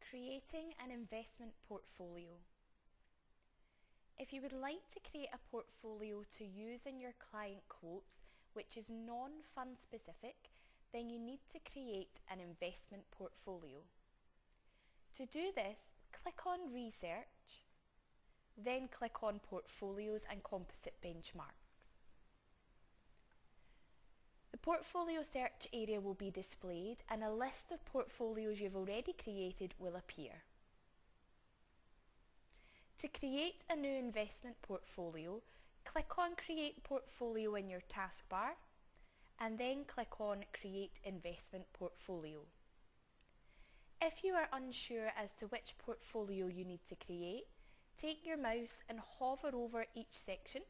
Creating an investment portfolio. If you would like to create a portfolio to use in your client quotes, which is non-fund specific, then you need to create an investment portfolio. To do this, click on Research, then click on Portfolios and Composite Benchmarks. The portfolio search area will be displayed and a list of portfolios you've already created will appear. To create a new investment portfolio, click on Create Portfolio in your taskbar and then click on Create Investment Portfolio. If you are unsure as to which portfolio you need to create, take your mouse and hover over each section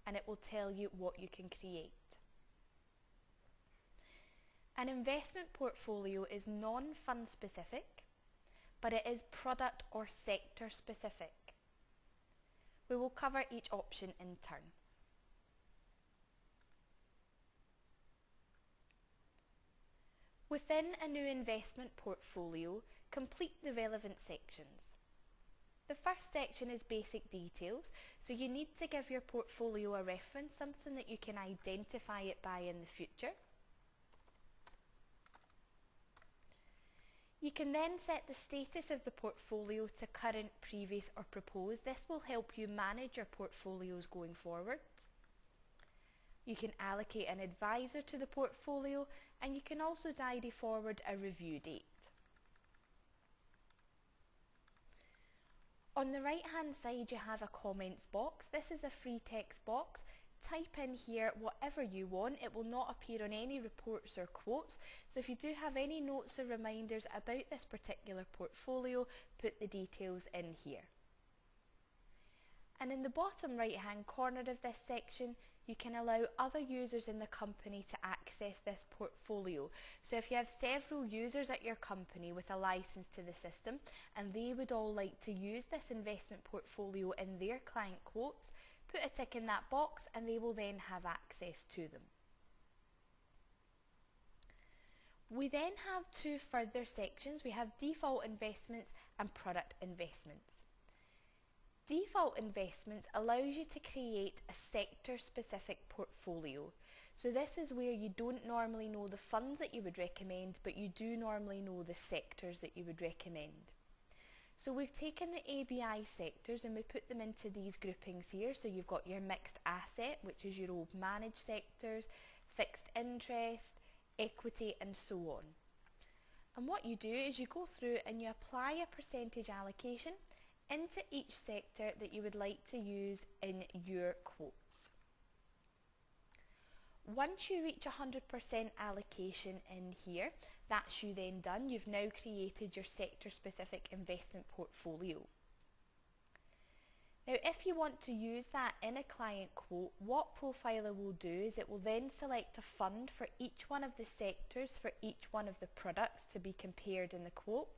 and it will tell you what you can create. An investment portfolio is non-fund specific, but it is product or sector specific. We will cover each option in turn. Within a new investment portfolio, complete the relevant sections. The first section is basic details, so you need to give your portfolio a reference, something that you can identify it by in the future. You can then set the status of the portfolio to current, previous or proposed. This will help you manage your portfolios going forward. You can allocate an advisor to the portfolio and you can also diary forward a review date. On the right hand side you have a comments box. This is a free text box. Type in here whatever you want. It will not appear on any reports or quotes, so if you do have any notes or reminders about this particular portfolio, put the details in here. And in the bottom right hand corner of this section you can allow other users in the company to access this portfolio. So if you have several users at your company with a license to the system and they would all like to use this investment portfolio in their client quotes, put a tick in that box and they will then have access to them. We then have two further sections. We have default investments and product investments. Default investments allows you to create a sector specific portfolio. So this is where you don't normally know the funds that you would recommend, but you do normally know the sectors that you would recommend. So we've taken the ABI sectors and we put them into these groupings here. So you've got your mixed asset, which is your old managed sectors, fixed interest, equity and so on. And what you do is you go through and you apply a percentage allocation into each sector that you would like to use in your quotes. Once you reach 100% allocation in here, that's you then done. You've now created your sector specific investment portfolio. Now if you want to use that in a client quote, what Profiler will do is it will then select a fund for each one of the sectors for each one of the products to be compared in the quote.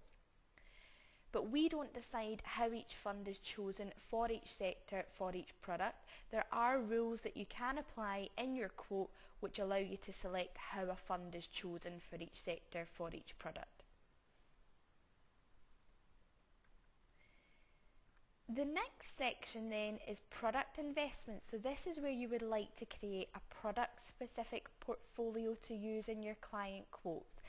But we don't decide how each fund is chosen for each sector, for each product. There are rules that you can apply in your quote which allow you to select how a fund is chosen for each sector, for each product. The next section then is product investments. So this is where you would like to create a product specific portfolio to use in your client quotes.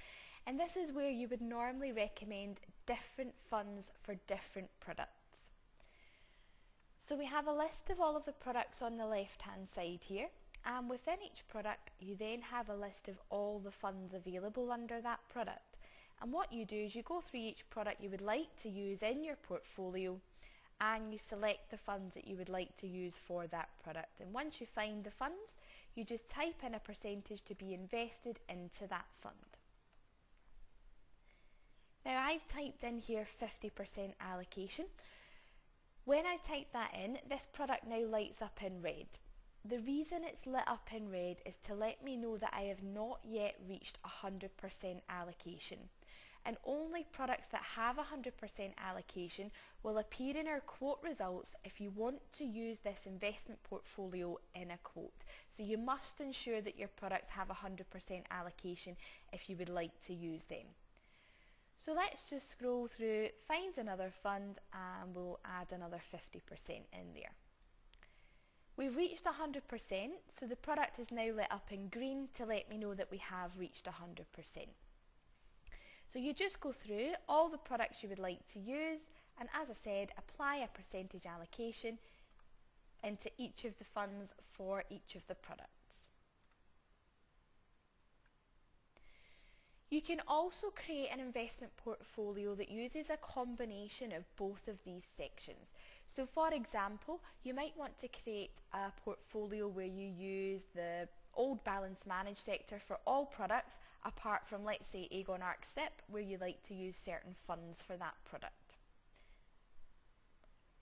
And this is where you would normally recommend different funds for different products. So we have a list of all of the products on the left hand side here, and within each product you then have a list of all the funds available under that product. And what you do is you go through each product you would like to use in your portfolio and you select the funds that you would like to use for that product. And once you find the funds, you just type in a percentage to be invested into that fund. Now I've typed in here 50% allocation. When I type that in, this product now lights up in red. The reason it's lit up in red is to let me know that I have not yet reached 100% allocation. And only products that have 100% allocation will appear in our quote results if you want to use this investment portfolio in a quote. So you must ensure that your products have 100% allocation if you would like to use them. So let's just scroll through, find another fund, and we'll add another 50% in there. We've reached 100%, so the product is now lit up in green to let me know that we have reached 100%. So you just go through all the products you would like to use, and as I said, apply a percentage allocation into each of the funds for each of the products. You can also create an investment portfolio that uses a combination of both of these sections. So for example, you might want to create a portfolio where you use the old balance managed sector for all products apart from, let's say, Aegon Arc SIP, where you like to use certain funds for that product.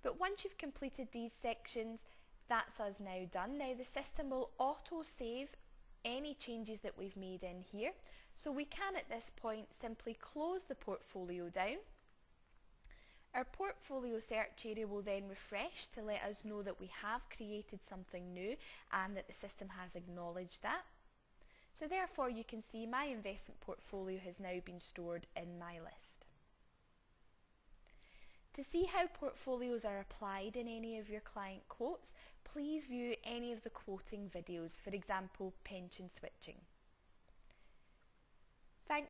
But once you've completed these sections, that's us now done. Now the system will auto-save any changes that we've made in here. So we can at this point simply close the portfolio down. Our portfolio search area will then refresh to let us know that we have created something new and that the system has acknowledged that. So therefore you can see my investment portfolio has now been stored in my list. To see how portfolios are applied in any of your client quotes, please view any of the quoting videos, for example, pension switching. Thanks.